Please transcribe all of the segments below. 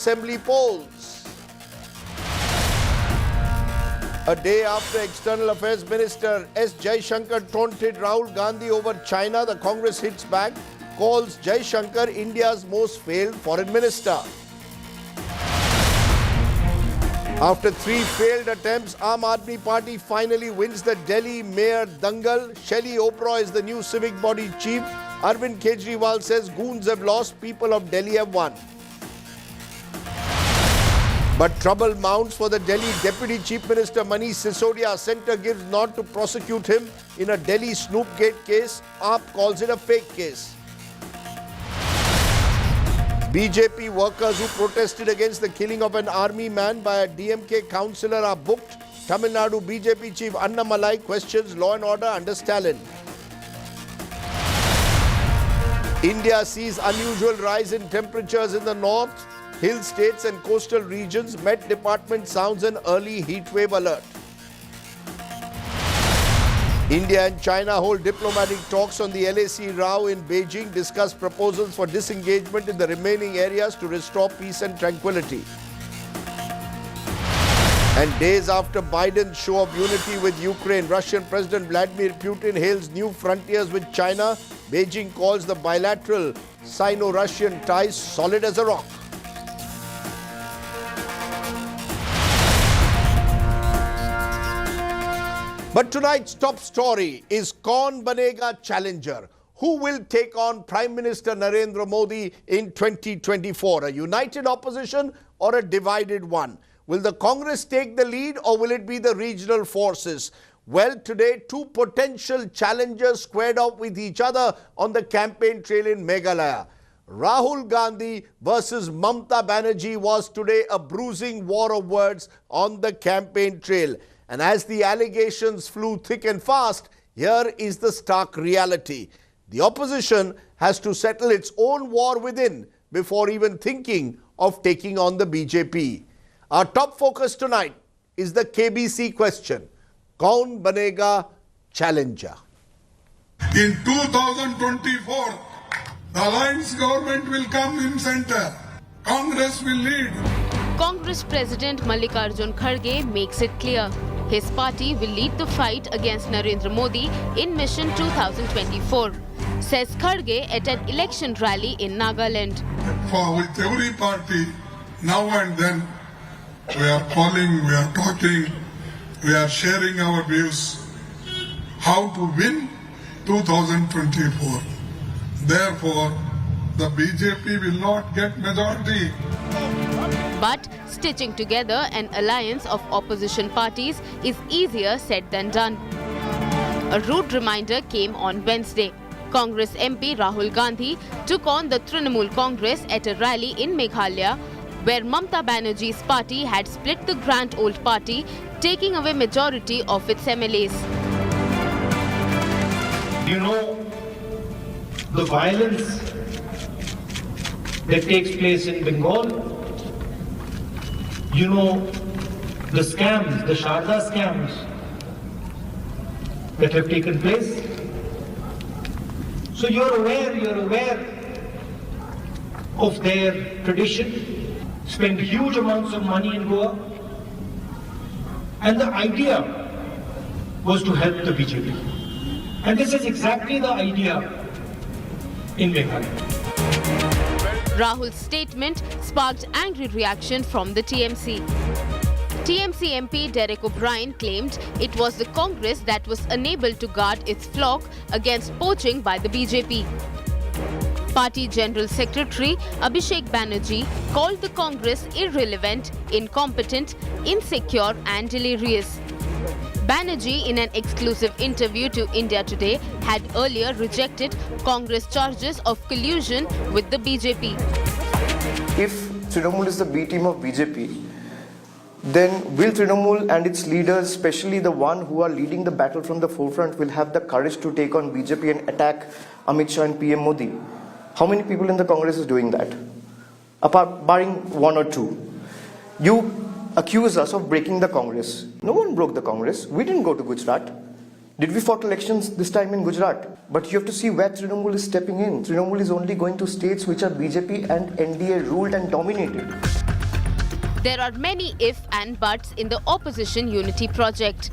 Assembly polls. A day after External Affairs Minister S. Jaishankar taunted Rahul Gandhi over China, the Congress hits back, calls Jaishankar India's most failed foreign minister. After 3 failed attempts, Aam Aadmi Party finally wins the Delhi Mayor Dangal. Shelley Oberoi is the new civic body chief. Arvind Kejriwal says goons have lost, people of Delhi have won. But trouble mounts for the Delhi Deputy Chief Minister Manish Sisodia. Centre gives nod to prosecute him in a Delhi Snoopgate case. AAP calls it a fake case. BJP workers who protested against the killing of an army man by a DMK councillor are booked. Tamil Nadu BJP Chief Annamalai questions law and order under Stalin. India sees unusual rise in temperatures in the north. Hill states and coastal regions. Met Department sounds an early heatwave alert. India and China hold diplomatic talks on the LAC row in Beijing, discuss proposals for disengagement in the remaining areas to restore peace and tranquility. And days after Biden's show of unity with Ukraine, Russian President Vladimir Putin hails new frontiers with China. Beijing calls the bilateral Sino-Russian ties solid as a rock. But tonight's top story is Kaun Banega Challenger. Who will take on Prime Minister Narendra Modi in 2024? A united opposition or a divided one? Will the Congress take the lead or will it be the regional forces? Well, today, 2 potential challengers squared off with each other on the campaign trail in Meghalaya. Rahul Gandhi versus Mamta Banerjee was today a bruising war of words on the campaign trail. And as the allegations flew thick and fast, here is the stark reality. The opposition has to settle its own war within before even thinking of taking on the BJP. Our top focus tonight is the KBC question. Kaun Banega Challenger? In 2024, the alliance government will come in center. Congress will lead. Congress President Mallikarjun Kharge makes it clear. His party will lead the fight against Narendra Modi in Mission 2024, says Kharge at an election rally in Nagaland. With every party, now and then, we are calling, we are talking, we are sharing our views how to win 2024. Therefore, the BJP will not get majority. But stitching together an alliance of opposition parties is easier said than done. A rude reminder came on Wednesday. Congress MP Rahul Gandhi took on the Trinamool Congress at a rally in Meghalaya, where Mamta Banerjee's party had split the Grand Old Party, taking away majority of its MLAs. You know, the violence that takes place in Bengal, you know, the scams, the Sharda scams that have taken place. So you're aware of their tradition, spend huge amounts of money in Goa, and the idea was to help the BJP. And this is exactly the idea in Meghalaya. Rahul's statement sparked angry reaction from the TMC. TMC MP Derek O'Brien claimed it was the Congress that was unable to guard its flock against poaching by the BJP. Party General Secretary Abhishek Banerjee called the Congress irrelevant, incompetent, insecure and delirious. Banerjee, in an exclusive interview to India Today, had earlier rejected Congress charges of collusion with the BJP. If Trinamool is the B team of BJP, then will Trinamool and its leaders, especially the one who are leading the battle from the forefront, will have the courage to take on BJP and attack Amit Shah and PM Modi? How many people in the Congress is doing that? Barring 1 or 2. You accuse us of breaking the Congress. No one broke the Congress. We didn't go to Gujarat. Did we fought elections this time in Gujarat? But you have to see where Trinamool is stepping in. Trinamool is only going to states which are BJP and NDA ruled and dominated. There are many if and buts in the opposition unity project.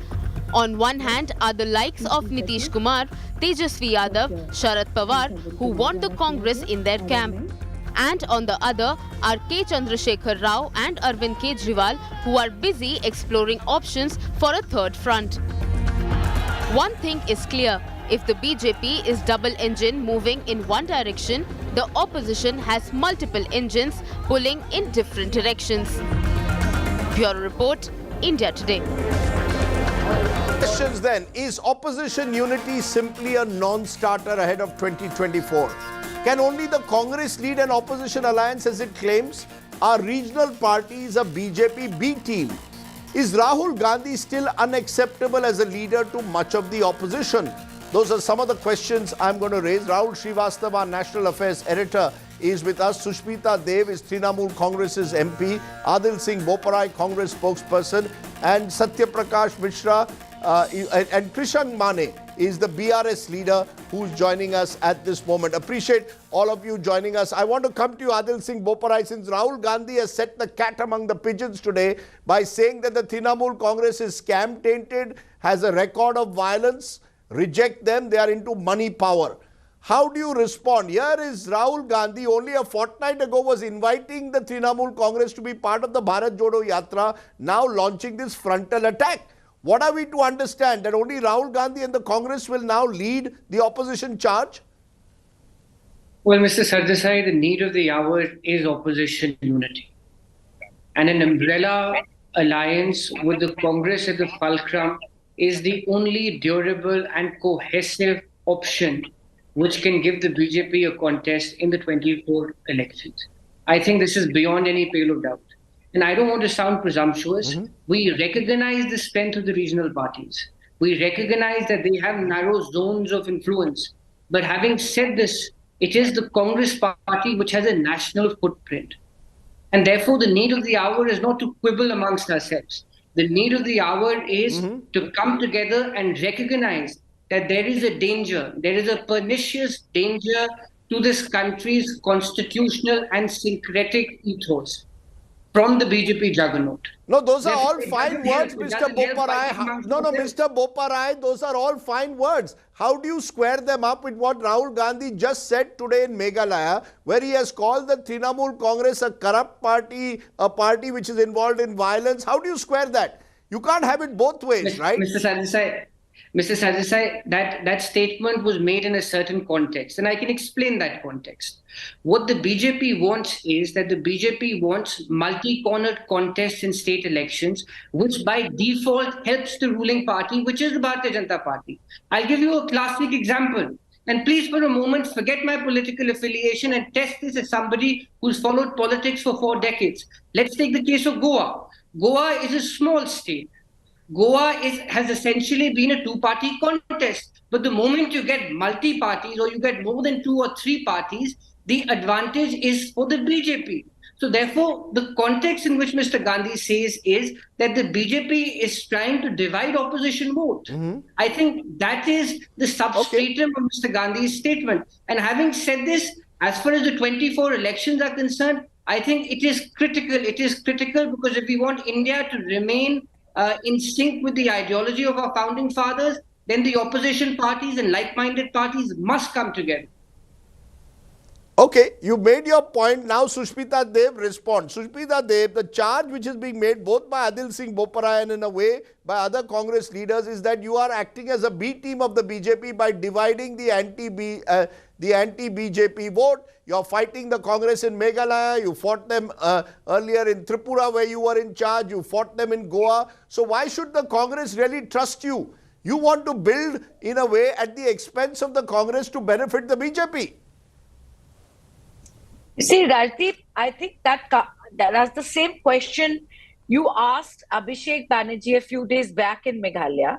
On one hand are the likes of Nitish Kumar, Tejasvi Yadav, Sharad Pawar, who want the Congress in their camp. And on the other are K. Chandrasekhar Rao and Arvind Kejriwal, who are busy exploring options for a third front. One thing is clear, if the BJP is double engine moving in one direction, the opposition has multiple engines pulling in different directions. Bureau Report, India Today. Questions then, is opposition unity simply a non-starter ahead of 2024? Can only the Congress lead an opposition alliance as it claims? Are regional parties a BJP B team? Is Rahul Gandhi still unacceptable as a leader to much of the opposition? Those are some of the questions I'm going to raise. Rahul Srivastava, our National Affairs Editor, is with us. Sushmita Dev is Trinamool Congress's MP. Adil Singh Boparai, Congress spokesperson. And Satya Prakash Mishra and Krishan Mane is the BRS leader who's joining us at this moment. Appreciate all of you joining us. I want to come to you, Adil Singh Boparai, since Rahul Gandhi has set the cat among the pigeons today by saying that the Trinamool Congress is scam-tainted, has a record of violence. Reject them, they are into money power. How do you respond? Here is Rahul Gandhi, only a fortnight ago was inviting the Trinamool Congress to be part of the Bharat Jodo Yatra, now launching this frontal attack. What are we to understand? That only Rahul Gandhi and the Congress will now lead the opposition charge? Well, Mr. Sardesai, the need of the hour is opposition unity. And an umbrella alliance with the Congress at the fulcrum is the only durable and cohesive option which can give the BJP a contest in the 24 elections. I think this is beyond any pale of doubt. And I don't want to sound presumptuous. We recognize the strength of the regional parties. We recognize that they have narrow zones of influence. But having said this, it is the Congress party which has a national footprint. And therefore, the need of the hour is not to quibble amongst ourselves. The need of the hour is to come together and recognize that there is a danger, there is a pernicious danger to this country's constitutional and syncretic ethos from the BJP juggernaut. No, those are all fine words, Mr. Boparai. No, Mr. Boparai, those are all fine words. How do you square them up with what Rahul Gandhi just said today in Meghalaya, where he has called the Trinamool Congress a corrupt party, a party which is involved in violence? How do you square that? You can't have it both ways, right? Mr. Sardesai, that statement was made in a certain context, and I can explain that context. What the BJP wants is that the BJP wants multi-cornered contests in state elections, which by default helps the ruling party, which is the Bharatiya Janata Party. I'll give you a classic example. And please, for a moment, forget my political affiliation and test this as somebody who's followed politics for 4 decades. Let's take the case of Goa. Goa is a small state. Goa has essentially been a two-party contest. But the moment you get multi-parties or you get more than 2 or 3 parties, the advantage is for the BJP. So therefore, the context in which Mr. Gandhi says is that the BJP is trying to divide opposition vote. I think that is the substratum of Mr. Gandhi's statement. And having said this, as far as the 24 elections are concerned, I think it is critical. It is critical because if we want India to remain in sync with the ideology of our founding fathers, then the opposition parties and like-minded parties must come together. Okay, you made your point. Now Sushmita Dev responds. Sushmita Dev, the charge which is being made both by Adil Singh Boparai and in a way by other Congress leaders is that you are acting as a B team of the BJP by dividing the anti-BJP vote. You're fighting the Congress in Meghalaya. You fought them earlier in Tripura where you were in charge. You fought them in Goa. So why should the Congress really trust you? You want to build in a way at the expense of the Congress to benefit the BJP. You see, Rajdeep, I think that's the same question you asked Abhishek Banerjee a few days back in Meghalaya.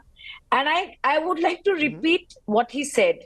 And I would like to repeat what he said.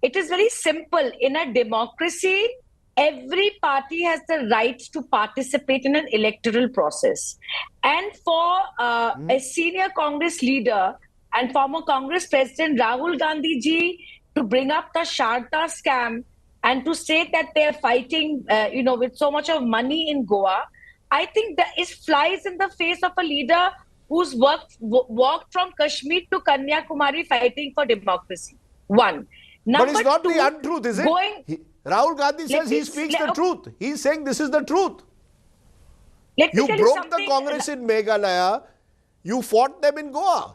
It is very simple. In a democracy, every party has the right to participate in an electoral process. And for a senior Congress leader and former Congress President Rahul Gandhi ji to bring up the Sharda scam and to say that they're fighting, with so much of money in Goa, I think that is flies in the face of a leader who's walked from Kashmir to Kanyakumari fighting for democracy. One. But it's not two, the untruth, is it? Rahul Gandhi says he speaks the truth. He's saying this is the truth. You broke the Congress in Meghalaya. You fought them in Goa.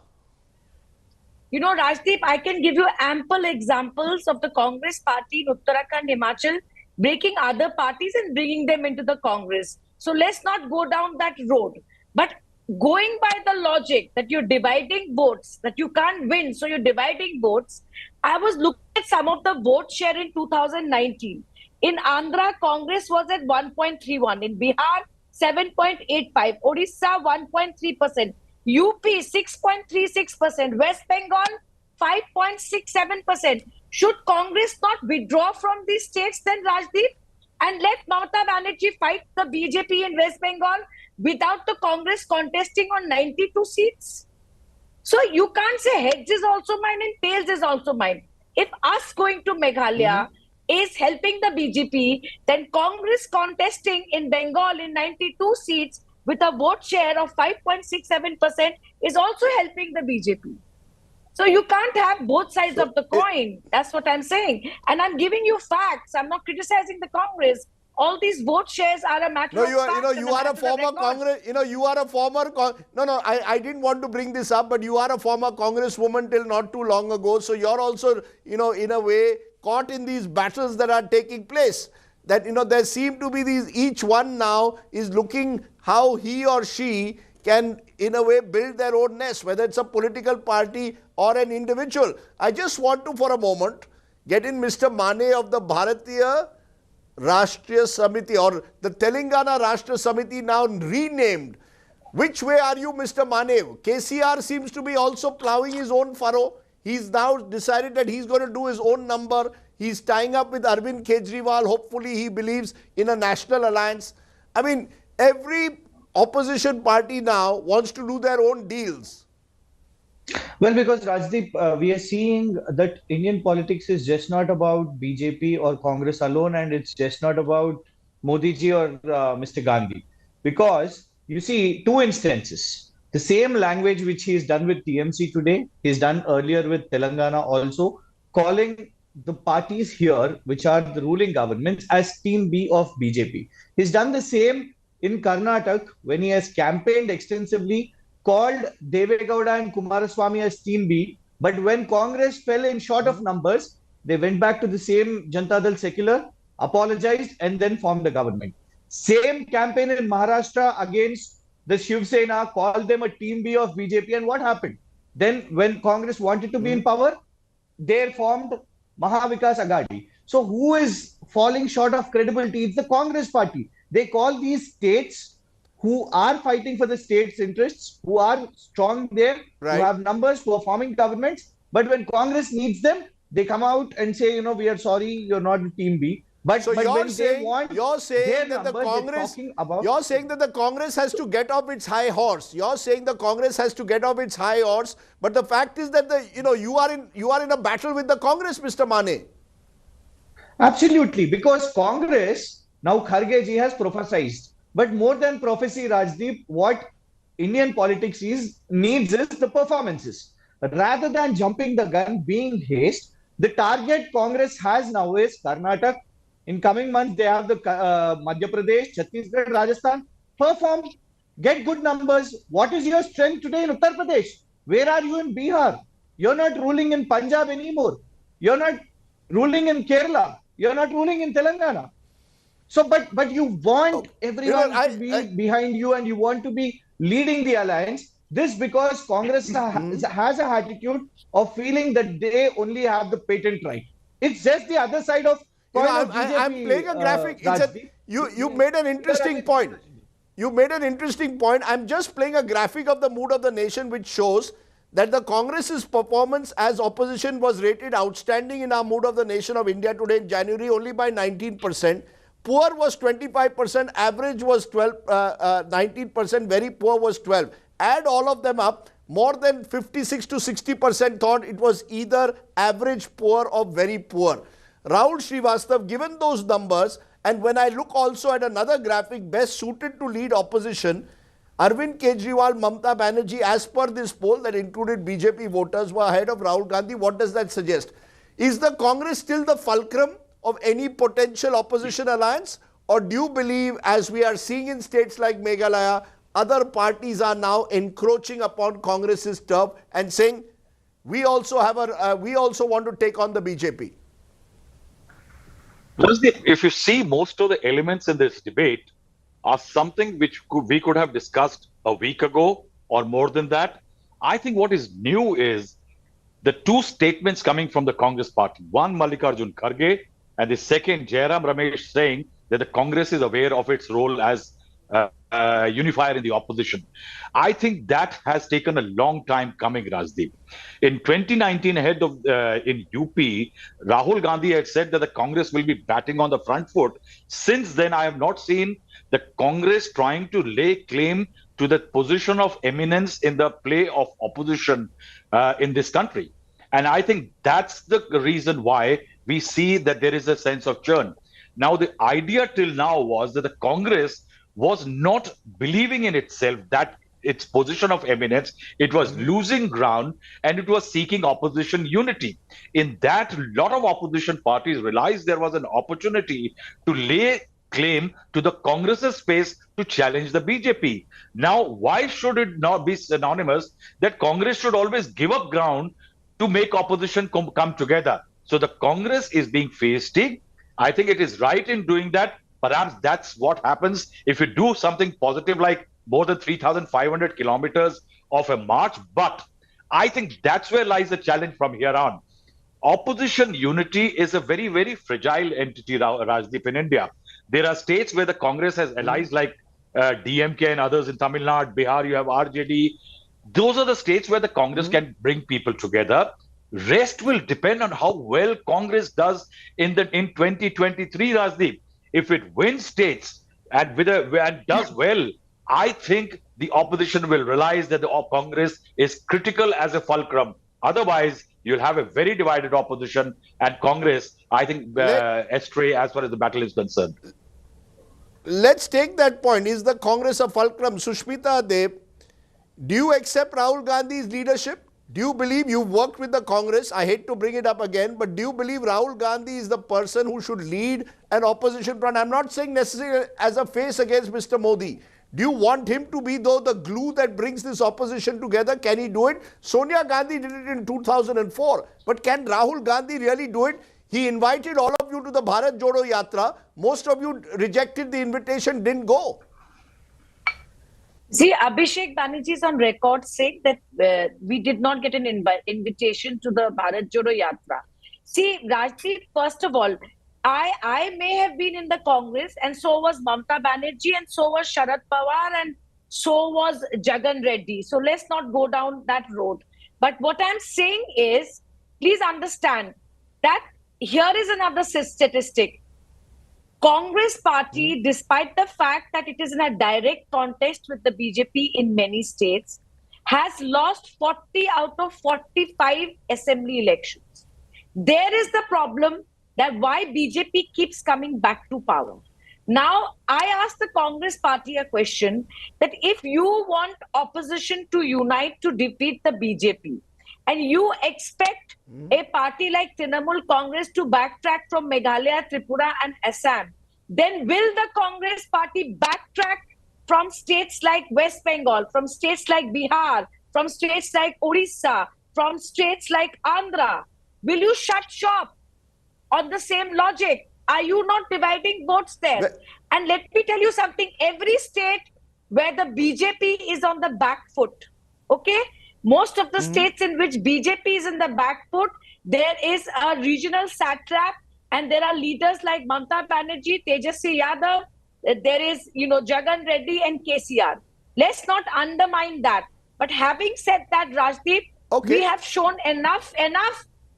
You know, Rajdeep, I can give you ample examples of the Congress party in Uttarakhand, Himachal, breaking other parties and bringing them into the Congress. So let's not go down that road. But going by the logic that you're dividing votes, that you can't win, so you're dividing votes, I was looking at some of the vote share in 2019. In Andhra, Congress was at 1.31. In Bihar, 7.85. Odisha, 1.3%. UP, 6.36%. West Bengal, 5.67%. Should Congress not withdraw from these states then, Rajdeep? And let Mamata Banerjee fight the BJP in West Bengal without the Congress contesting on 92 seats? So you can't say heads is also mine and tails is also mine. If us going to Meghalaya is helping the BJP, then Congress contesting in Bengal in 92 seats with a vote share of 5.67% is also helping the BJP. So you can't have both sides of the coin. That's what I'm saying. And I'm giving you facts. I'm not criticizing the Congress. All these vote shares are a matter of fact. You are a former Congress. You are a former. I didn't want to bring this up, but you are a former Congresswoman till not too long ago. So you're also, in a way, caught in these battles that are taking place. That, there seem to be these, each one now is looking how he or she can, in a way, build their own nest, whether it's a political party or an individual. I just want to, for a moment, get in Mr. Mane of the Bharatiya Rashtriya Samiti, or the Telangana Rashtriya Samiti, now renamed. Which way are you, Mr. Mane? KCR seems to be also plowing his own furrow. He's now decided that he's going to do his own number. He's tying up with Arvind Kejriwal. Hopefully, he believes in a national alliance. I mean, every opposition party now wants to do their own deals. Well, because Rajdeep, we are seeing that Indian politics is just not about BJP or Congress alone, and it's just not about Modi ji or Mr. Gandhi. Because you see two instances. The same language which he's done with TMC today, he's done earlier with Telangana also, calling the parties here, which are the ruling governments, as Team B of BJP. He's done the same in Karnataka when he has campaigned extensively, called Devegowda and Kumaraswamy as Team B. But when Congress fell in short of numbers, they went back to the same Janata Dal Secular, apologized, and then formed the government. Same campaign in Maharashtra against the Shiv Sena, called them a Team B of BJP. And what happened? Then when Congress wanted to be in power, they formed Mahavikas Aghadi. So who is falling short of credibility? It's the Congress party. They call these states who are fighting for the state's interests, who are strong there, who have numbers, who are forming governments. But when Congress needs them, they come out and say, we are sorry, you're not Team B. But, so but you're when saying, they want you're saying that the Congress, you're saying that the Congress has to get off its high horse. You're saying the Congress has to get off its high horse. But the fact is that you are in a battle with the Congress, Mr. Mane. Absolutely, because Congress, now Kharge ji has prophesized. But more than prophecy, Rajdeep, what Indian politics needs is the performances. Rather than jumping the gun, being haste, the target Congress has now is Karnataka. In coming months, they have the Madhya Pradesh, Chhattisgarh, Rajasthan. Perform, get good numbers. What is your strength today in Uttar Pradesh? Where are you in Bihar? You're not ruling in Punjab anymore. You're not ruling in Kerala. You're not ruling in Telangana. So, but you want everyone to be behind you, and you want to be leading the alliance. This because Congress has a attitude of feeling that they only have the patent right. It's just the other side of I'm playing a graphic. You made an interesting point. You made an interesting point. I'm just playing a graphic of the mood of the nation, which shows that the Congress's performance as opposition was rated outstanding in our mood of the nation of India today in January only by 19%. Poor was 25%, average was 19%, very poor was 12%. Add all of them up, more than 56 to 60% thought it was either average poor or very poor. Rahul Srivastav, given those numbers And when I look also at another graphic, best suited to lead opposition, Arvind Kejriwal, Mamata Banerjee, as per this poll that included BJP voters, were ahead of Rahul Gandhi. What does that suggest? Is the Congress still the fulcrum of any potential opposition alliance? Or do you believe, as we are seeing in states like Meghalaya, other parties are now encroaching upon Congress's turf and saying, we also want to take on the BJP? If you see, most of the elements in this debate are something which we could have discussed a week ago or more than that. I think what is new is the two statements coming from the Congress party. One, Mallikarjun Kharge, and the second, Jairam Ramesh, saying that the Congress is aware of its role as unifier in the opposition. I think that has taken a long time coming, Rajdeep. In 2019, ahead of in UP, Rahul Gandhi had said that the Congress will be batting on the front foot. Since then, I have not seen the Congress trying to lay claim to the position of eminence in the play of opposition in this country. And I think that's the reason why we see that there is a sense of churn. Now, the idea till now was that the Congress was not believing in itself, that its position of eminence, it was losing ground, and it was seeking opposition unity. In that, a lot of opposition parties realized there was an opportunity to lay claim to the Congress's space to challenge the BJP. Now, why should it not be synonymous that Congress should always give up ground to make opposition come together? So the Congress is being feisty. I think it is right in doing that. Perhaps that's what happens if you do something positive like more than 3,500 kilometers of a march. But I think that's where lies the challenge from here on. Opposition unity is a very, very fragile entity, Rajdeep, in India. There are states where the Congress has allies like DMK and others in Tamil Nadu, Bihar, you have RJD. Those are the states where the Congress can bring people together. Rest will depend on how well Congress does in 2023, Rajdeep. If it wins states and does well, I think the opposition will realize that the Congress is critical as a fulcrum. Otherwise, you'll have a very divided opposition, and Congress, I think, astray as far as the battle is concerned. Let's take that point. Is the Congress a fulcrum? Sushmita Deb, do you accept Rahul Gandhi's leadership? Do you believe, you've worked with the Congress, I hate to bring it up again, but do you believe Rahul Gandhi is the person who should lead an opposition front? I'm not saying necessarily as a face against Mr. Modi. Do you want him to be, though, the glue that brings this opposition together? Can he do it? Sonia Gandhi did it in 2004. But can Rahul Gandhi really do it? He invited all of you to the Bharat Jodo Yatra. Most of you rejected the invitation, didn't go. See, Abhishek Banerjee is on record saying that we did not get an invitation to the Bharat Jodo Yatra. See, Rajdeep, first of all, I may have been in the Congress, and so was Mamata Banerjee, and so was Sharad Pawar, and so was Jagan Reddy. So let's not go down that road. But what I'm saying is, please understand that here is another statistic. Congress party, despite the fact that it is in a direct contest with the BJP in many states, has lost 40 out of 45 assembly elections. There is the problem that why BJP keeps coming back to power. Now, I ask the Congress party a question that if you want opposition to unite to defeat the BJP, and you expect a party like Trinamool Congress to backtrack from Meghalaya, Tripura and Assam, then will the Congress party backtrack from states like West Bengal, from states like Bihar, from states like Orissa, from states like Andhra? Will you shut shop on the same logic? Are you not dividing votes there? And let me tell you something, every state where the BJP is on the back foot, okay? Most of the states in which BJP is in the back foot, there is a regional satrap, and there are leaders like Mamata Banerjee, Tejasvi Yadav, there is, Jagan Reddy and KCR. Let's not undermine that. But having said that, Rajdeep, we have shown enough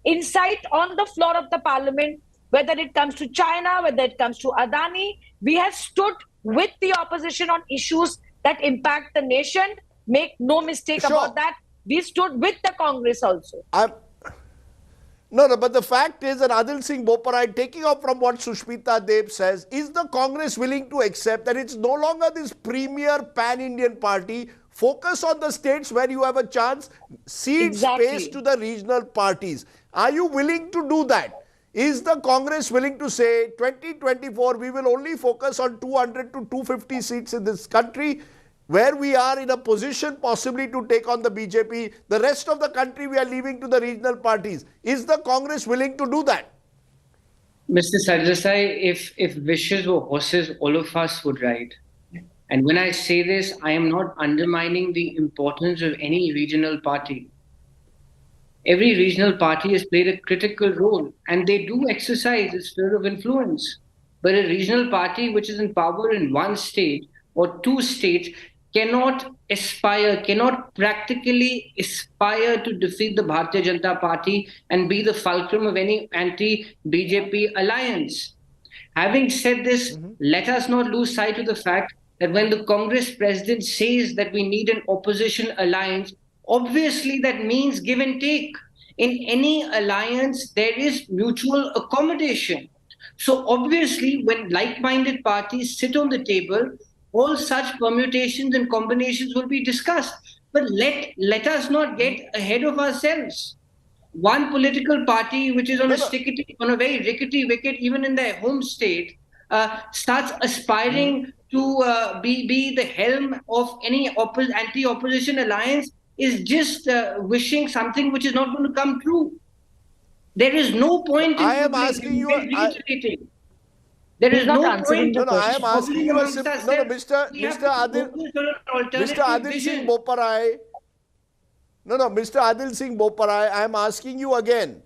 insight on the floor of the parliament, whether it comes to China, whether it comes to Adani. We have stood with the opposition on issues that impact the nation. Make no mistake about that. We stood with the Congress also. No, but the fact is that Adil Singh Boparai, taking off from what Sushmita Deb says, is the Congress willing to accept that it's no longer this premier pan-Indian party? Focus on the states where you have a chance, cede space to the regional parties. Are you willing to do that? Is the Congress willing to say 2024 we will only focus on 200 to 250 seats in this country, where we are in a position possibly to take on the BJP? The rest of the country we are leaving to the regional parties. Is the Congress willing to do that? Mr. Sardesai, if wishes were horses, all of us would ride. And when I say this, I am not undermining the importance of any regional party. Every regional party has played a critical role, and they do exercise a sphere of influence. But a regional party which is in power in one state or two states cannot practically aspire to defeat the Bharatiya Janata Party and be the fulcrum of any anti-BJP alliance. Having said this, let us not lose sight of the fact that when the Congress president says that we need an opposition alliance, obviously that means give and take. In any alliance, there is mutual accommodation. So obviously, when like-minded parties sit on the table, all such permutations and combinations will be discussed. But let us not get ahead of ourselves. One political party which is on a very rickety wicket, even in their home state, starts aspiring to be the helm of any anti-opposition alliance, is just wishing something which is not going to come true. There is no point in I am asking you. There is no point. No, I am asking you a simple. No, Mr. Adil Singh Boparai. No, Mr. Adil Singh Boparai, I am asking you again.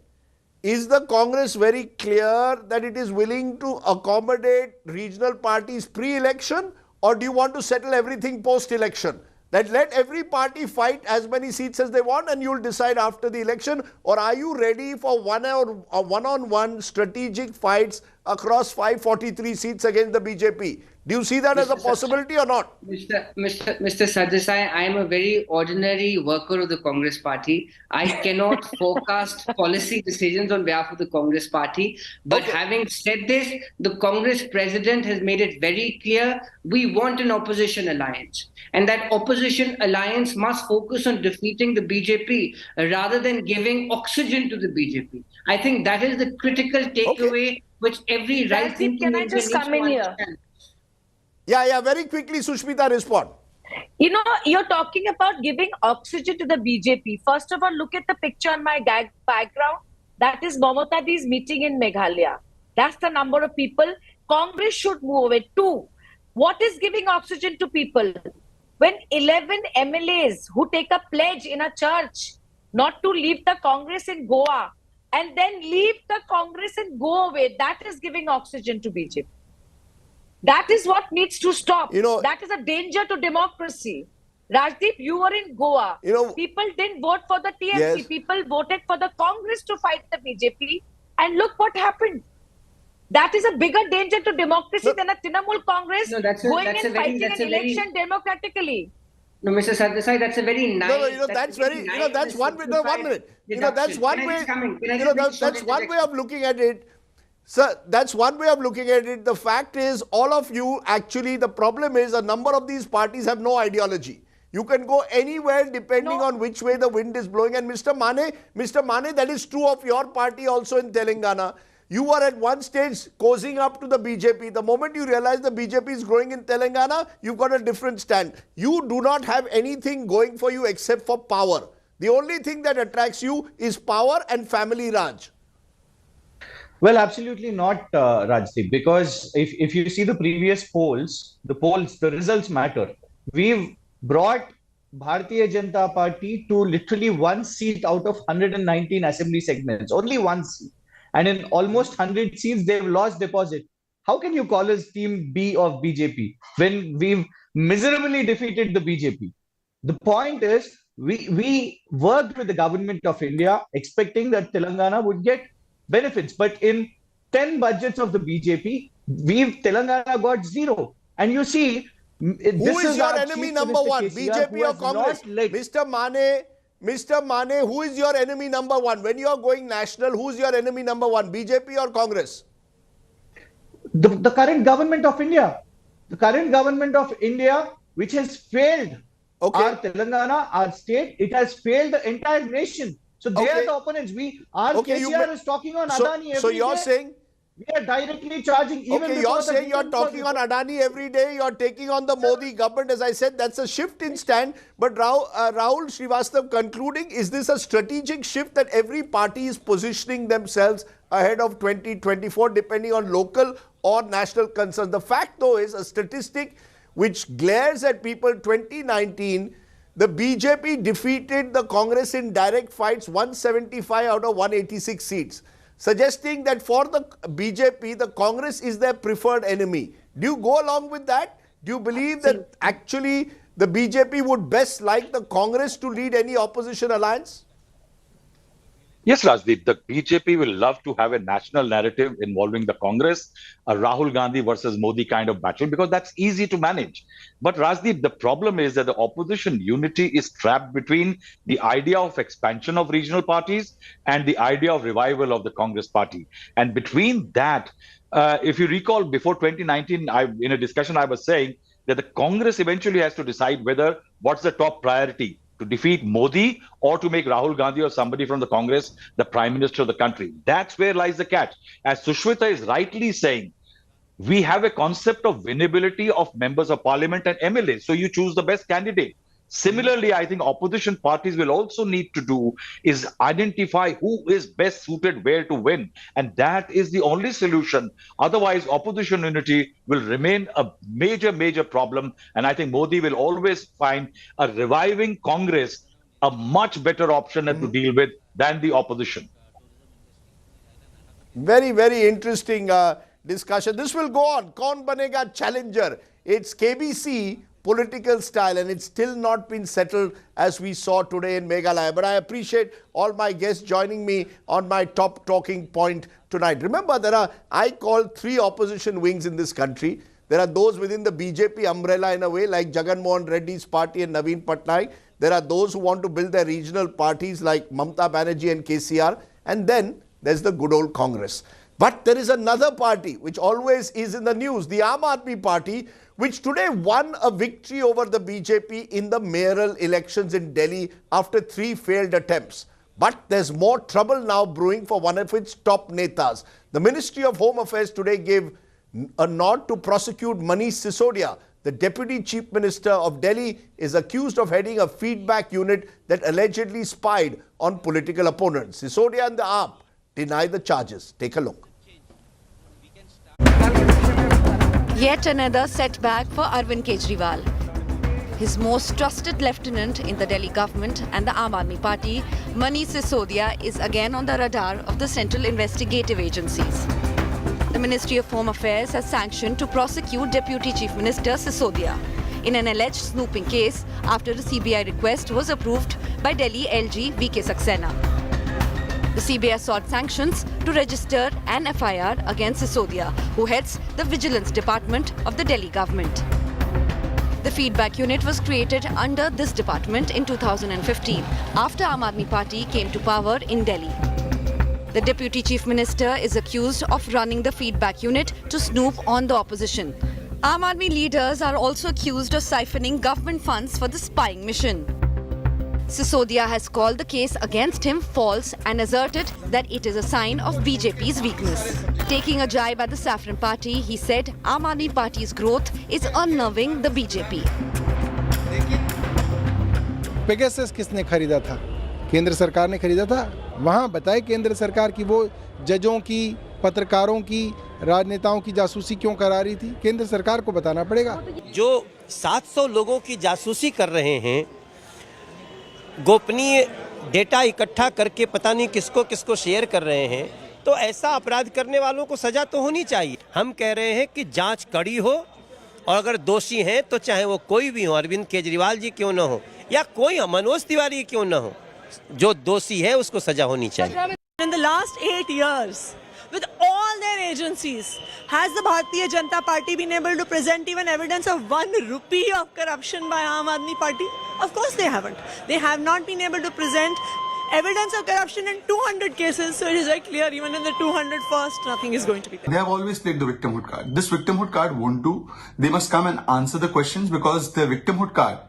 Is the Congress very clear that it is willing to accommodate regional parties pre-election, or do you want to settle everything post-election? That let every party fight as many seats as they want and you'll decide after the election? Or are you ready for one-on-one strategic fights across 543 seats against the BJP? Do you see that as a possibility or not? Mr. Sardesai, I am a very ordinary worker of the Congress party. I cannot forecast policy decisions on behalf of the Congress party. But having said this, the Congress president has made it very clear we want an opposition alliance. And that opposition alliance must focus on defeating the BJP rather than giving oxygen to the BJP. I think that is the critical takeaway which every right-thinking Can I just come in here? Yeah, very quickly, Sushmita, respond. You know, you're talking about giving oxygen to the BJP. First of all, look at the picture on my background. That is Mamata's meeting in Meghalaya. That's the number of people. Congress should move it. 2, what is giving oxygen to people? When 11 MLAs who take a pledge in a church not to leave the Congress in Goa and then leave the Congress and go away, that is giving oxygen to BJP. That is what needs to stop. That is a danger to democracy. Rajdeep, you were in Goa. People didn't vote for the TMC. Yes. People voted for the Congress to fight the BJP. And look what happened. That is a bigger danger to democracy than a Trinamool Congress going and fighting an election democratically. No, Mr. Sardesai, that's a very nice. That's one way. No, 1 minute. That's one way. That's one way of looking at it. Sir, that's one way of looking at it. The fact is, all of you actually, the problem is a number of these parties have no ideology. You can go anywhere depending on which way the wind is blowing. And Mr. Mane, that is true of your party also in Telangana. You were at one stage cozying up to the BJP. The moment you realize the BJP is growing in Telangana, you've got a different stand. You do not have anything going for you except for power. The only thing that attracts you is power and family Raj. Well, absolutely not, Rajdeep, because if you see the previous polls, the results matter. We've brought Bharatiya Janata Party to literally 1 seat out of 119 assembly segments, only 1 seat. And in almost 100 seats, they've lost deposit. How can you call us team B of BJP when we've miserably defeated the BJP? The point is, we worked with the government of India expecting that Telangana would get benefits. But in 10 budgets of the BJP, Telangana got 0. And you see, who is your enemy number one, BJP or Congress? Mr. Mane, Mr. Mane, who is your enemy number one? When you are going national, who is your enemy number one? BJP or Congress? The current government of India. The current government of India, which has failed our Telangana, our state, it has failed the entire nation. So they are the opponents. KCR is talking on Adani every day. So you're saying we are directly charging even you're saying you're talking on Adani every day, you're taking on the Modi government. As I said, that's a shift in stand. But Rahul Srivastav concluding, is this a strategic shift that every party is positioning themselves ahead of 2024 depending on local or national concerns? The fact though is a statistic which glares at people. 2019, the BJP defeated the Congress in direct fights 175 out of 186 seats, suggesting that for the BJP, the Congress is their preferred enemy. Do you go along with that? Do you believe that actually the BJP would best like the Congress to lead any opposition alliance? Yes, Rajdeep, the BJP will love to have a national narrative involving the Congress, a Rahul Gandhi versus Modi kind of battle, because that's easy to manage. But Rajdeep, the problem is that the opposition unity is trapped between the idea of expansion of regional parties and the idea of revival of the Congress party. And between that, if you recall, before 2019, in a discussion, I was saying that the Congress eventually has to decide what's the top priority, to defeat Modi or to make Rahul Gandhi or somebody from the Congress the Prime Minister of the country. That's where lies the catch. As Sushmita is rightly saying, we have a concept of winnability of members of parliament and MLAs. So you choose the best candidate. Similarly, I think opposition parties will also need to do is identify who is best suited where to win. And that is the only solution. Otherwise, opposition unity will remain a major, major problem. And I think Modi will always find a reviving Congress a much better option to deal with than the opposition. Very, very interesting discussion. This will go on. Kaun banega challenger? It's KBC political style, and it's still not been settled as we saw today in Meghalaya. But I appreciate all my guests joining me on my top talking point tonight. Remember, I call three opposition wings in this country. There are those within the BJP umbrella in a way, like Jagan Mohan Reddy's party and Naveen Patnaik. There are those who want to build their regional parties like Mamata Banerjee and KCR. And then there's the good old Congress. But there is another party which always is in the news, the Aam Aadmi Party, which today won a victory over the BJP in the mayoral elections in Delhi after 3 failed attempts. But there's more trouble now brewing for one of its top netas. The Ministry of Home Affairs today gave a nod to prosecute Manish Sisodia. The Deputy Chief Minister of Delhi is accused of heading a feedback unit that allegedly spied on political opponents. Sisodia and the AAP deny the charges. Take a look. Yet another setback for Arvind Kejriwal. His most trusted lieutenant in the Delhi government and the Aam Aadmi Party, Manish Sisodia, is again on the radar of the central investigative agencies. The Ministry of Home Affairs has sanctioned to prosecute Deputy Chief Minister Sisodia in an alleged snooping case after a CBI request was approved by Delhi LG VK Saxena. The CBI sought sanctions to register an FIR against Sisodia, who heads the Vigilance Department of the Delhi government. The feedback unit was created under this department in 2015 after Aam Aadmi Party came to power in Delhi. The Deputy Chief Minister is accused of running the feedback unit to snoop on the opposition. Aam Aadmi leaders are also accused of siphoning government funds for the spying mission. Sisodia has called the case against him false and asserted that it is a sign of BJP's weakness. Taking a jibe at the Saffron Party, he said Aam Aadmi Party's growth is unnerving the BJP. Pegasus किसने खरीदा था? केंद्र सरकार ने खरीदा था। वहाँ बताए केंद्र सरकार की वो जजों की, पत्रकारों की, राजनेताओं की जासूसी क्यों करा रही थी? केंद्र सरकार को बताना पड़ेगा। जो 700 लोगों की जासूसी कर रहे हैं, गोपनीय डेटा इकट्ठा करके पता नहीं किसको किसको शेयर कर रहे हैं, तो ऐसा अपराध करने वालों को सजा तो होनी चाहिए। हम कह रहे हैं कि जांच कड़ी हो और अगर दोषी हैं तो चाहे वो कोई भी हो, अरविंद केजरीवाल जी क्यों न हो या कोई मनोज तिवारी क्यों न हो, जो दोषी है उसको सजा होनी चाहिए। In the last 8 years, with all their agencies. Has the Bharatiya Janata Party been able to present even evidence of 1 rupee of corruption by Aam Aadmi Party? Of course they haven't. They have not been able to present evidence of corruption in 200 cases, so it is very clear even in the 201st, nothing is going to be there. They have always played the victimhood card. This victimhood card won't do. They must come and answer the questions because the victimhood card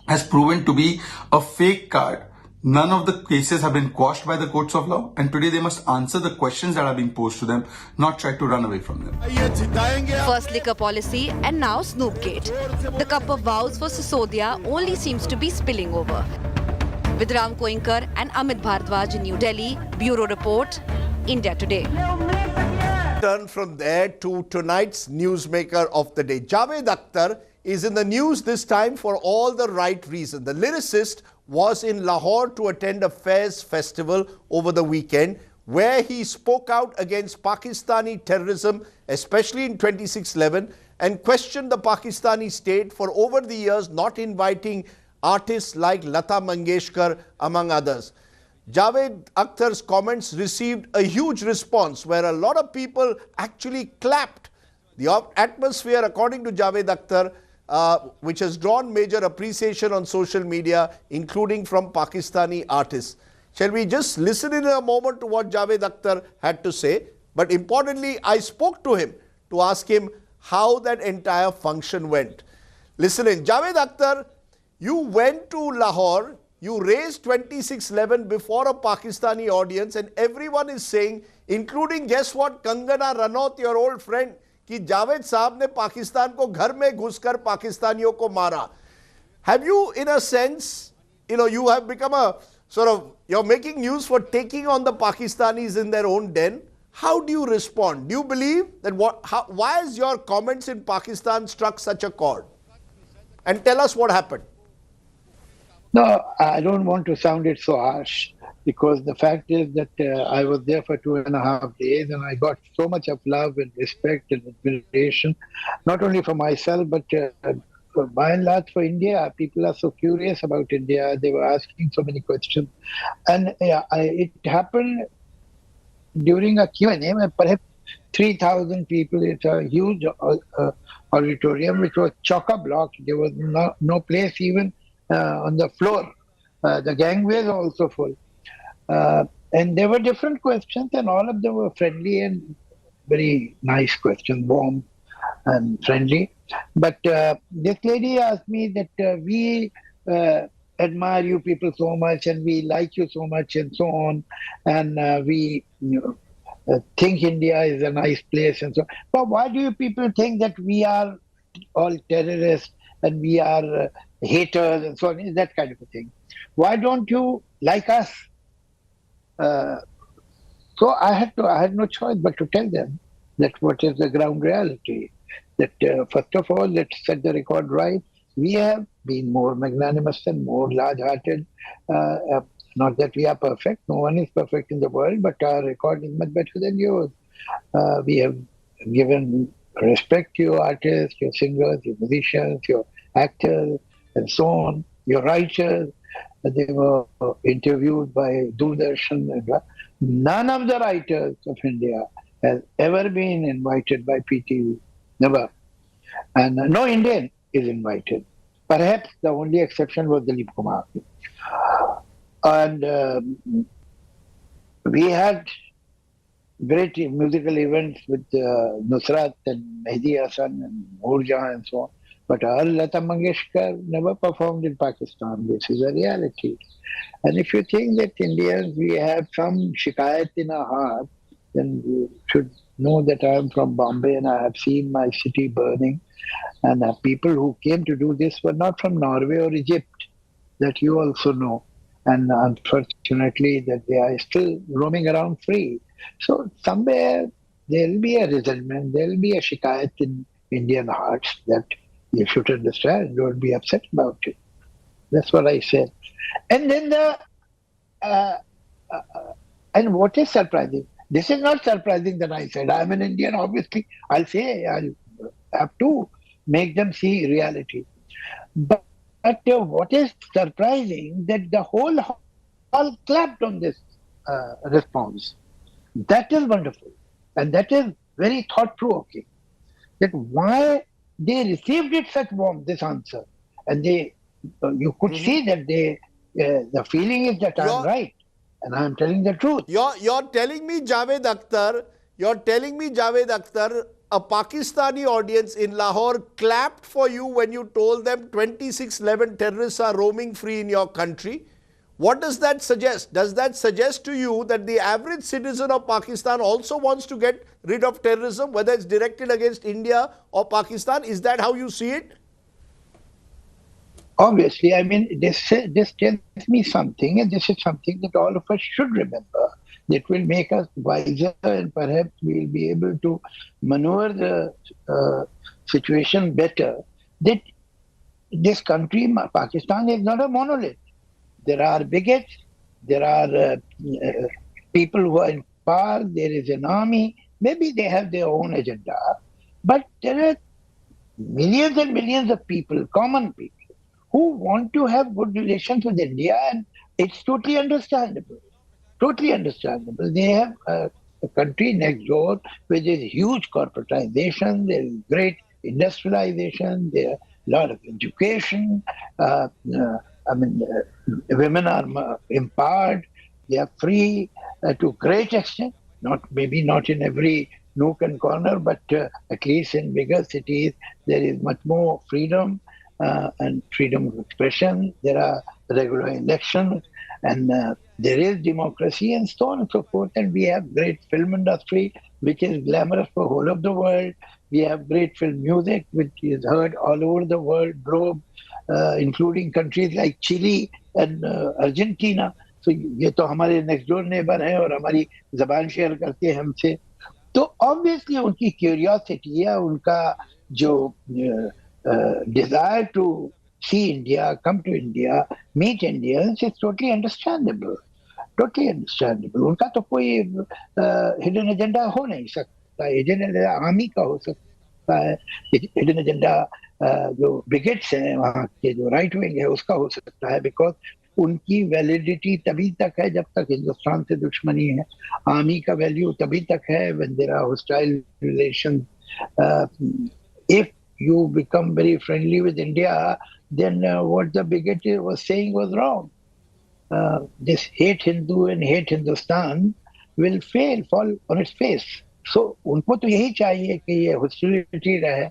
has proven to be a fake card. None of the cases have been quashed by the courts of law, and today they must answer the questions that are being posed to them, not try to run away from them. First liquor policy and now Snoopgate. The cup of vows for Sisodia only seems to be spilling over. With Ram Koinkar and Amit Bhardwaj in New Delhi, Bureau Report, India Today. Turn from there to tonight's newsmaker of the day. Javed Akhtar is in the news this time for all the right reasons. The lyricist was in Lahore to attend a Fairs festival over the weekend where he spoke out against Pakistani terrorism, especially in 2611, and questioned the Pakistani state for over the years not inviting artists like Lata Mangeshkar, among others. Javed Akhtar's comments received a huge response where a lot of people actually clapped. The atmosphere, according to Javed Akhtar, which has drawn major appreciation on social media, including from Pakistani artists. Shall we just listen in a moment to what Javed Akhtar had to say? But importantly, I spoke to him to ask him how that entire function went. Listen in. Javed Akhtar, you went to Lahore, you raised 2611 before a Pakistani audience, and everyone is saying, including, guess what, Kangana Ranaut, your old friend, कि जावेद साहब ने पाकिस्तान को घर में घुसकर पाकिस्तानियों को मारा. Have you, in a sense, you have become a sort of, you're making news for taking on the Pakistanis in their own den. How do you respond? Do you believe that why has your comments in Pakistan struck such a chord? And tell us what happened. No, I don't want to sound it so harsh, because the fact is that I was there for 2.5 days and I got so much of love and respect and admiration, not only for myself, but by and large for India. People are so curious about India. They were asking so many questions. And it happened during a Q&A, perhaps 3,000 people. It's a huge auditorium, which was chock-a-block. There was no place even on the floor. The gangways are also full. And there were different questions, and all of them were friendly and very nice questions, warm and friendly. But this lady asked me that we admire you people so much, and we like you so much, and so on, and we think India is a nice place, and so on. But why do you people think that we are all terrorists and we are haters and so on? That kind of a thing. Why don't you like us? So I had no choice but to tell them that what is the ground reality. That first of all, let's set the record right. We have been more magnanimous and more large-hearted. Not that we are perfect. No one is perfect in the world, but our record is much better than yours. We have given respect to your artists, your singers, your musicians, your actors, and so on, your writers. They were interviewed by Doordarshan. None of the writers of India has ever been invited by PTV. Never. And no Indian is invited. Perhaps the only exception was Dilip Kumar. And we had great musical events with Nusrat and Mehdi Hasan and Noorjahan and so on. But our Lata Mangeshkar never performed in Pakistan. This is a reality. And if you think that Indians, we have some shikayat in our heart, then you should know that I am from Bombay and I have seen my city burning. And the people who came to do this were not from Norway or Egypt, that you also know. And unfortunately, that they are still roaming around free. So somewhere there will be a resentment, there will be a shikayat in Indian hearts that you should understand, don't be upset about it. That's what I said. And then and what is surprising? This is not surprising that I said I'm an Indian, obviously. I'll have to make them see reality. But what is surprising, that the whole hall clapped on this response. That is wonderful. And that is very thought-provoking. That why they received it such warm, this answer. And you could see that the feeling is that I'm right. And I'm telling the truth. You're telling me, Javed Akhtar, a Pakistani audience in Lahore clapped for you when you told them 2611 terrorists are roaming free in your country. What does that suggest? Does that suggest to you that the average citizen of Pakistan also wants to get rid of terrorism, whether it's directed against India or Pakistan? Is that how you see it? Obviously, I mean, this tells me something, and this is something that all of us should remember. That will make us wiser, and perhaps we'll be able to maneuver the situation better. That this country, Pakistan, is not a monolith. There are bigots, there are people who are in power, there is an army. Maybe they have their own agenda, but there are millions and millions of people, common people, who want to have good relations with India, and it's totally understandable. Totally understandable. They have a country next door where there is huge corporatization, there is great industrialization, there are a lot of education. Women are empowered, they are free to a great extent. Maybe not in every nook and corner, but at least in bigger cities, there is much more freedom and freedom of expression. There are regular elections, and there is democracy, and so on and so forth. And we have great film industry, which is glamorous for the whole of the world. We have great film music, which is heard all over the world, globe, including countries like Chile and Argentina. So ये तो हमारे next door neighbor हैं और हमारी ज़बान share करते हैं हमसे. तो obviously उनकी curiosity है, उनका जो desire to see India, come to India, meet Indians is totally understandable. Totally understandable. उनका तो कोई hidden agenda हो नहीं सकता. Hidden agenda आर्मी का हो सकता है. Hidden agenda जो bigots हैं वहाँ के जो right wing है उसका हो सकता है, because उनकी वैलिडिटी तभी तक है जब तक हिंदुस्तान से दुश्मनी है. आर्मी का वैल्यू तभी तक है when there are hostile relations. If you become very friendly with India, then what the bigot was saying was wrong. This hate Hindu and hate Hindustan will fall on its face. So उनको तो यही चाहिए कि ये hostility रहे.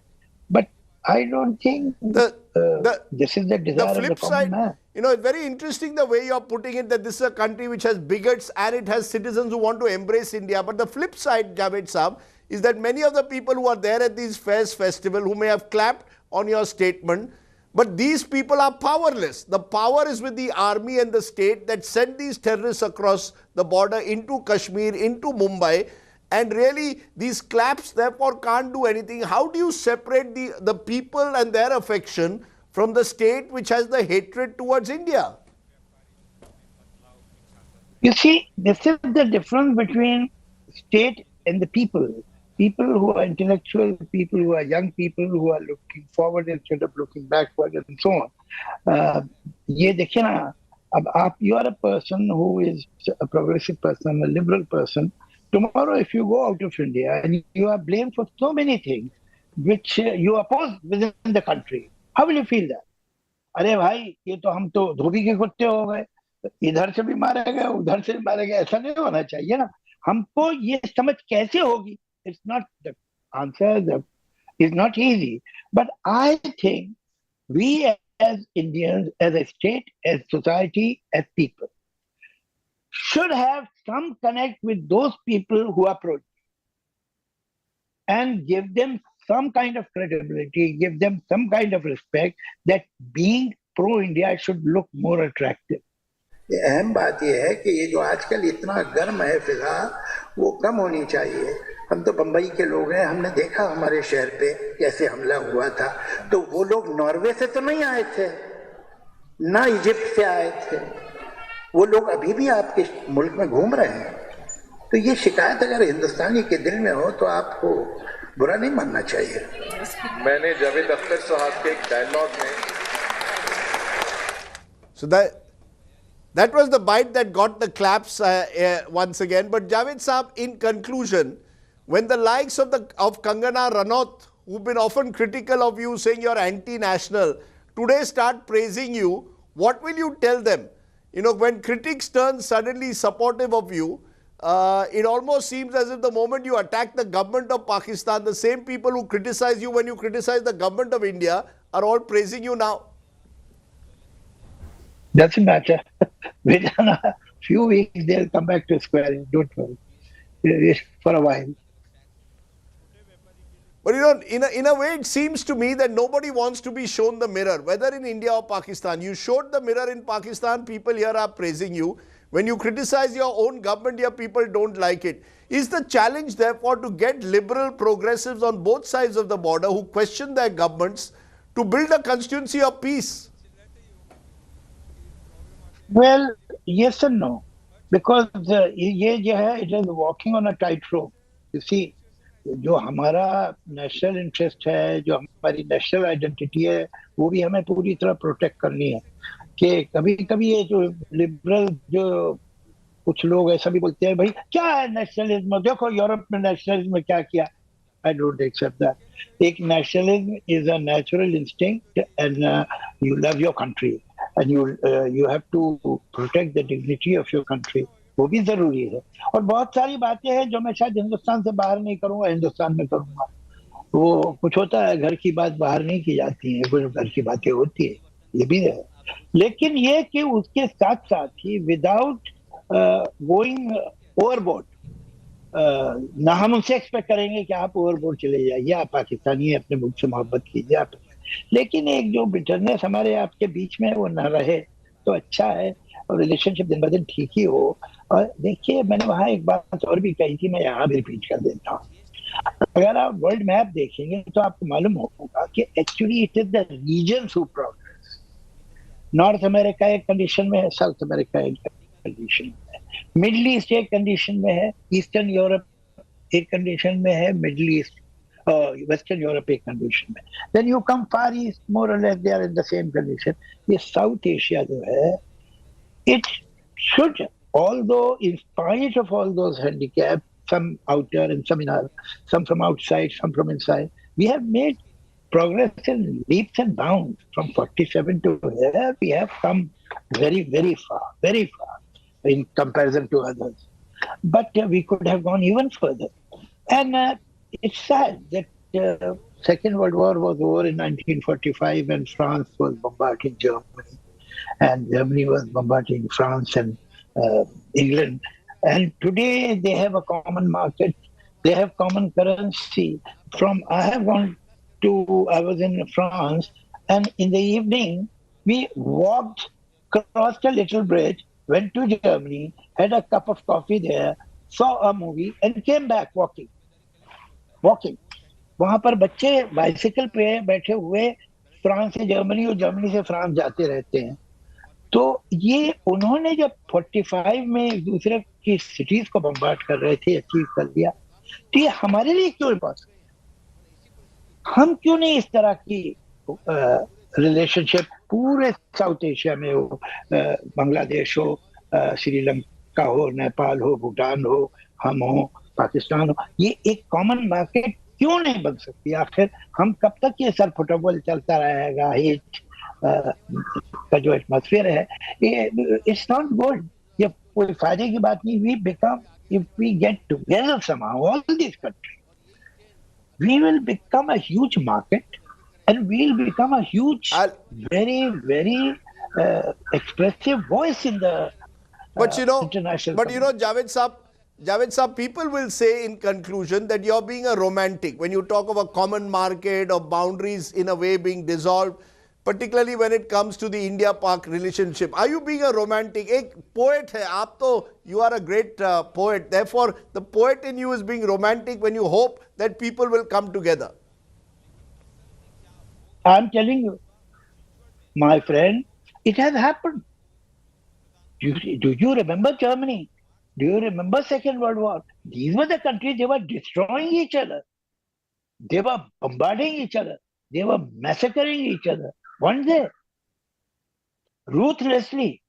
But I don't think this is the desire of the common man. You know, it's very interesting the way you're putting it, that this is a country which has bigots and it has citizens who want to embrace India. But the flip side, Javed Saab, is that many of the people who are there at these fairs, festival, who may have clapped on your statement, but these people are powerless. The power is with the army and the state that sent these terrorists across the border into Kashmir, into Mumbai. And really, these claps therefore can't do anything. How do you separate the people and their affection from the state which has the hatred towards India? You see, this is the difference between state and the people. People who are intellectual, people who are young people who are looking forward instead of looking backward and so on. ये देखिए ना, अब you are a person who is a progressive person, a liberal person. Tomorrow, if you go out of India and you are blamed for so many things which you oppose within the country, how will you feel that? अरे भाई, ये तो हम तो धोबी के कुत्ते हो गए, इधर से भी मारे गए, उधर से भी मारे गए. ऐसा नहीं होना चाहिए ना. हमको ये समझ कैसे होगी? It's not the answer. It's not easy. But I think we as Indians, as a state, as society, as people, should have some connect with those people who are pro, and give them some kind of credibility, give them some kind of respect, that being pro-India should look more attractive. अहम बात यह है कि ये जो आजकल इतना गर्म है फिजा, वो कम होनी चाहिए. हम तो बंबई के लोग हैं, हमने देखा हमारे शहर पे कैसे हमला हुआ था. तो वो लोग नॉर्वे से तो नहीं आए थे, ना इजिप्ट से आए थे. वो लोग अभी भी आपके मुल्क में घूम रहे हैं. तो ये शिकायत अगर हिंदुस्तानी के दिल में हो तो आपको बुरा नहीं मानना चाहिए. मैंने जावेद अख्तर साहब के डायलॉग में So that was the bite that got the claps once again. But Javed Saab, in conclusion, when the likes of Kangana Ranaut, who've been often critical of you, saying you're anti-national, today start praising you, what will you tell them? You know, when critics turn suddenly supportive of you, it almost seems as if the moment you attack the government of Pakistan, the same people who criticize you when you criticize the government of India are all praising you now. Doesn't matter. Within a few weeks, they'll come back to square. Don't worry. For a while. But you know, in a way, it seems to me that nobody wants to be shown the mirror, whether in India or Pakistan. You showed the mirror in Pakistan, people here are praising you. When you criticize your own government here, people don't like it. Is the challenge, therefore, to get liberal progressives on both sides of the border who question their governments to build a constituency of peace? Well, yes and no. Because it is walking on a tightrope. You see, जो हमारा national interest है, जो हमारी national identity है, वो भी हमें पूरी तरह प्रोटेक्ट करनी है. कि कभी कभी ये जो लिबरल जो कुछ लोग ऐसा भी बोलते हैं, भाई क्या है नेशनलिज्म, देखो यूरोप में नेशनलिज्म में क्या किया. I don't accept that. एक nationalism is a natural instinct, and you love your country, and you have to protect the dignity of your country. वो भी जरूरी है. और बहुत सारी बातें हैं जो मैं शायद हिंदुस्तान से बाहर नहीं करूंगा, हिंदुस्तान में करूंगा. वो कुछ होता है, घर की बात बाहर नहीं की जाती है, कुछ घर की बातें होती है, ये भी है. लेकिन ये कि उसके साथ साथ ही विदाउट गोइंग ओवरबोर्ड, ना हम उनसे एक्सपेक्ट करेंगे कि आप ओवरबोर्ड चले जाइए, आप पाकिस्तानी हैं, अपने मुल्क से मोहब्बत कीजिए आप. लेकिन एक जो बिटरनेस हमारे आपके बीच में वो ना रहे तो अच्छा है, और रिलेशनशिप दिन ब दिन ठीक ही हो. और देखिए, मैंने वहाँ एक बात और भी कही थी, मैं यहाँ भी रिपीट कर देता हूँ. अगर आप वर्ल्ड मैप देखेंगे तो आपको मालूम होगा कि actually it is the regions who progress. North America एक कंडीशन में है, साउथ अमेरिका एक कंडीशन में है, मिडिल ईस्ट एक कंडीशन में है, ईस्टर्न यूरोप एक कंडीशन में है, मिडिल ईस्ट वेस्टर्न यूरोप एक कंडीशन में. Then you come Far East, more or less they are in the same condition. ये साउथ एशिया जो है, it should, although in spite of all those handicaps, some outer and some from outside, some from inside, we have made progress in leaps and bounds. From 47 to here, we have come very, very far in comparison to others. But we could have gone even further. And it's sad that Second World War was over in 1945 and France was bombarding Germany. And Germany was bombarding France and England. And today they have a common market. They have common currency. I was in France, and in the evening, we walked, crossed a little bridge, went to Germany, had a cup of coffee there, saw a movie, and came back walking. वहाँ पर बच्चे bicycle पे बैठे हुए France से Germany और Germany से France जाते रहते हैं. तो ये उन्होंने जब 45 में एक दूसरे की सिटीज को बम्बार्ड कर रहे थे, अचीव कर लिया, तो ये हमारे लिए क्यों इम्पॉसिबल? हम क्यों नहीं इस तरह की रिलेशनशिप पूरे साउथ एशिया में हो, बांग्लादेश हो, श्रीलंका हो, नेपाल हो, भूटान हो, हम हो, पाकिस्तान हो, ये एक कॉमन मार्केट क्यों नहीं बन सकती? आखिर हम कब तक ये सर फुटबॉल चलता रहेगा? हेट का जो एटमॉस्फेयर है, इट्स नॉट गुड. ये कोई फायदे की बात नहीं. We become, if we get together somehow all this country, we will become a huge market, and we'll become a huge, very expressive voice in the international. But you know, Javed Saab, people will say in conclusion that you're being a romantic when you talk of a common market or boundaries in a way being dissolved, particularly when it comes to the India-Pak relationship. Are you being a romantic? एक poet है आप तो, you are a great poet. Therefore, the poet in you is being romantic when you hope that people will come together. I'm telling you, my friend, it has happened. Do you remember Germany? Do you remember Second World War? These were the countries, they were destroying each other. They were bombarding each other. They were massacring each other. One day, ruthlessly,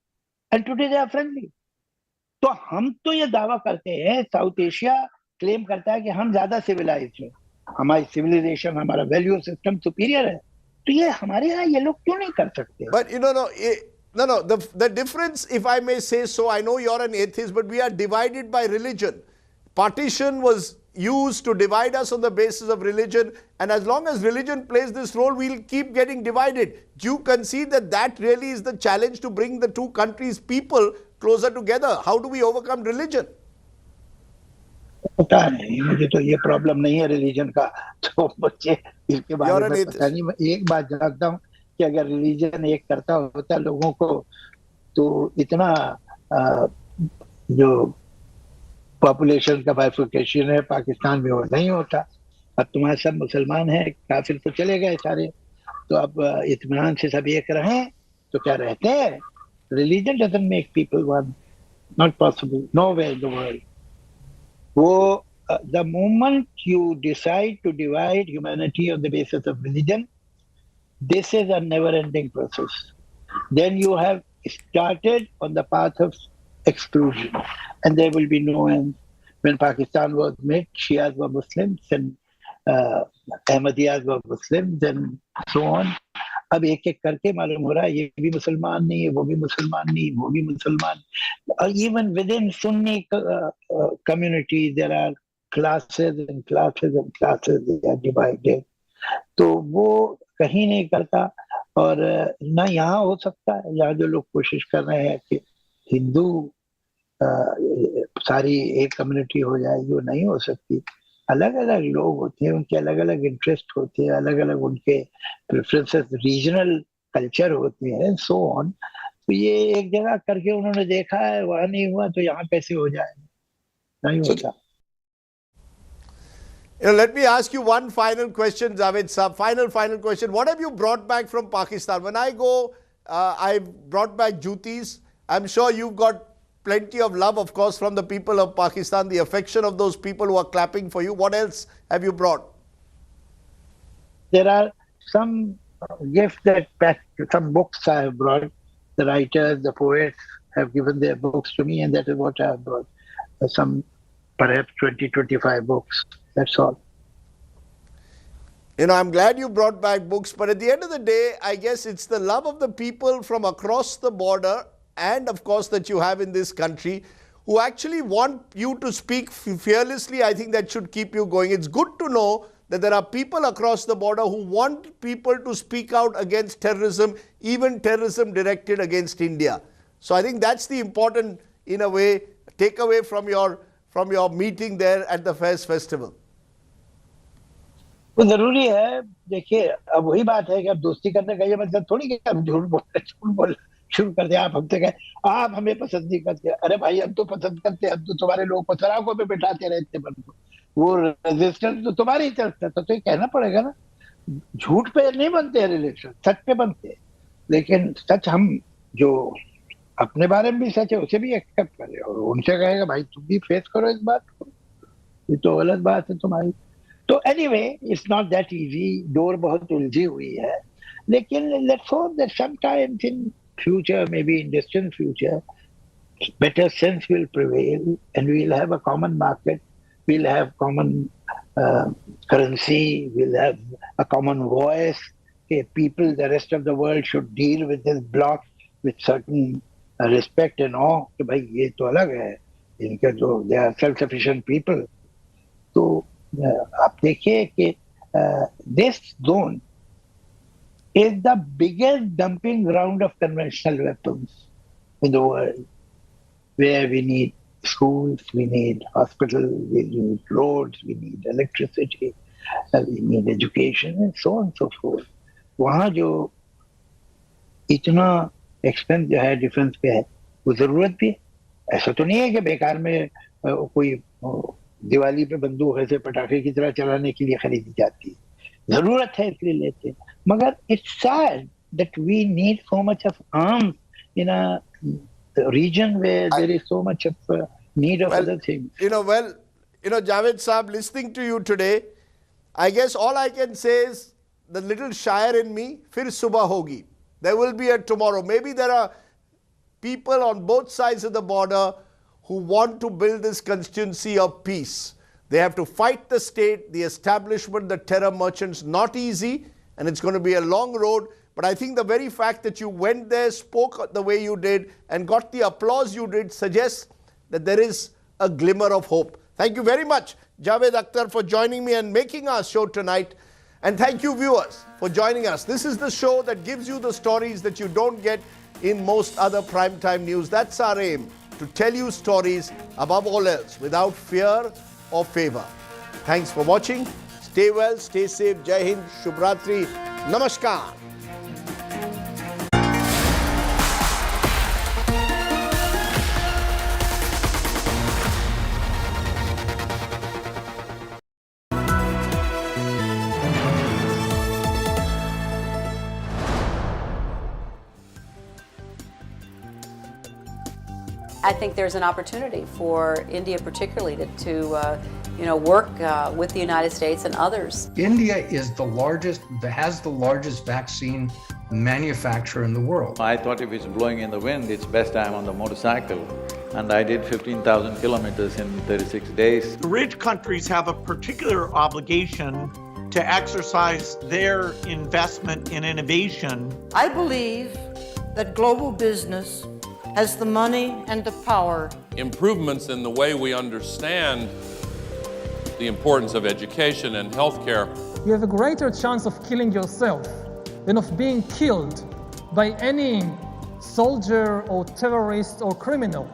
and today they are friendly. तो हम तो ये दावा करते हैं south Asia claim करता है कि हम ज्यादा सिविलाइज्ड हैं, हमारी सिविलाइजेशन, हमारा वैल्यू सिस्टम सुपीरियर है, तो ये हमारे यहाँ ये लोग क्यों नहीं कर सकते? But no, the difference, if I may say so, I know you're an atheist, but we are divided by religion. Partition was used to divide us on the basis of religion, and as long as religion plays this role, we'll keep getting divided. Do you concede that that really is the challenge to bring the two countries' people closer together? How do we overcome religion? पता नहीं, मुझे तो ये problem नहीं है religion का, तो मुझे इसके बारे में पता नहीं। मैं एक बात जानता हूँ कि अगर रिलीजन एक करता होता लोगों को, तो इतना जो पॉपुलेशन का बाइफर्केशन है पाकिस्तान में वो नहीं होता। अब तुम्हारे सब मुसलमान हैं, काफिर तो चले गए सारे, तो अब इत्मीनान से सब एक रहें तो क्या रहते हैं? Religion doesn't make people one, not possible, nowhere in the world. वो the moment you decide to divide humanity on the basis of religion, this is a never-ending process. Then you have started on the path of exclusion, and there will be no end. When Pakistan was made, Shias were Muslims and Ahmadiyas were Muslims and so on. अब एक एक करके मालूम हो रहा है ये भी मुसलमान नहीं है, वो भी मुसलमान नहीं, वो भी मुसलमान। Even within Sunni community there are classes and classes and classes, they are divided. तो वो कहीं नहीं करता, और ना यहाँ हो सकता है। यहाँ जो लोग कोशिश कर रहे हैं कि हिंदू सारी एक कम्युनिटी हो जाएगी, वो नहीं हो सकती। अलग अलग लोग होते हैं, उनके अलग अलग इंटरेस्ट होते हैं, अलग अलग उनके प्रेफरेंसेस, रीजनल कल्चर होते हैं, सो ऑन। तो ये एक जगह करके उन्होंने देखा है, वहाँ नहीं हुआ तो यहाँ कैसे हो जाएगा? नहीं होता। Let me ask you one final question, Javed Saab. Final question. What have you brought back from Pakistan? When I go, I brought back jutis. I'm sure you've got plenty of love, of course, from the people of Pakistan, the affection of those people who are clapping for you. What else have you brought? There are some gifts some books I have brought. The writers, the poets have given their books to me, and that is what I have brought. Some perhaps 20-25 books. That's all. I'm glad you brought back books, but at the end of the day, I guess it's the love of the people from across the border, and of course that you have in this country, who actually want you to speak fearlessly. I think that should keep you going. It's good to know that there are people across the border who want people to speak out against terrorism, even terrorism directed against India. So I think that's the important, in a way, takeaway from your meeting there at the Fairs Festival. वो जरूरी है। देखिए, अब वही बात है कि अब दोस्ती करने का ये मतलब थोड़ी कि हम झूठ बोल शुरू कर दे। आप हमसे कहे आप हमें पसंद नहीं करते, अरे भाई हम तो पसंद करते, हम तो तुम्हारे लोग को सराखों पे बिठाते रहते, वो रेजिस्टेंस तो तुम्हारी तरफ से, तो ये कहना पड़ेगा ना। झूठ पे नहीं बनते हैं रिलेशन, सच पे बनते हैं। लेकिन सच हम जो अपने बारे में भी सच है उसे भी एक्सेप्ट करें, और उनसे कहेगा भाई तुम भी फेस करो इस बात को, ये तो गलत बात है तुम्हारी। तो anyway, it's not that easy, डोर बहुत उलझी हुई है। लेकिन let's hope that some times in future, maybe in distant future, better sense will prevail, and we'll have a common market, we'll have common currency, we'll have a common voice. Okay, people, the rest of the world should deal with this bloc with certain respect and awe. कि भाई ये तो अलग है, इनके तो they are self-sufficient people. तो आप देखिए कि this zone is the biggest dumping ground of conventional weapons in the world, where we need schools, we need hospitals, we need roads, we need electricity, we need education, and so on and so forth. वहाँ जो इतना expense जो है defence पे है, वो जरूरत भी है। ऐसा तो नहीं है कि बेकार में कोई दिवाली पे बंदूक ऐसे पटाखे की तरह चलाने के लिए खरीदी जाती है, जरूरत है इसलिए लेते हैं। मगर it's sad that we need so much of arms in a region where there is so much of need of other things. Javed Saab, listening to you today, I guess all I can say is the little shire in me, fir subah hogi. There will be a tomorrow. Maybe there are people on both sides of the border who want to build this constituency of peace. They have to fight the state, the establishment, the terror merchants. Not easy, and it's going to be a long road. But I think the very fact that you went there, spoke the way you did, and got the applause you did suggests that there is a glimmer of hope. Thank you very much, Javed Akhtar, for joining me and making our show tonight. And thank you, viewers, for joining us. This is the show that gives you the stories that you don't get in most other primetime news. That's our aim, to tell you stories above all else, without fear or favor. Thanks for watching. Stay well, stay safe. Jai Hind, Shubhratri, Namaskar. I think there's an opportunity for India particularly to work with the United States and others. India is has the largest vaccine manufacturer in the world. I thought if it's blowing in the wind, it's best I'm on the motorcycle. And I did 15,000 kilometers in 36 days. Rich countries have a particular obligation to exercise their investment in innovation. I believe that global business has the money and the power. Improvements in the way we understand the importance of education and healthcare. You have a greater chance of killing yourself than of being killed by any soldier or terrorist or criminal.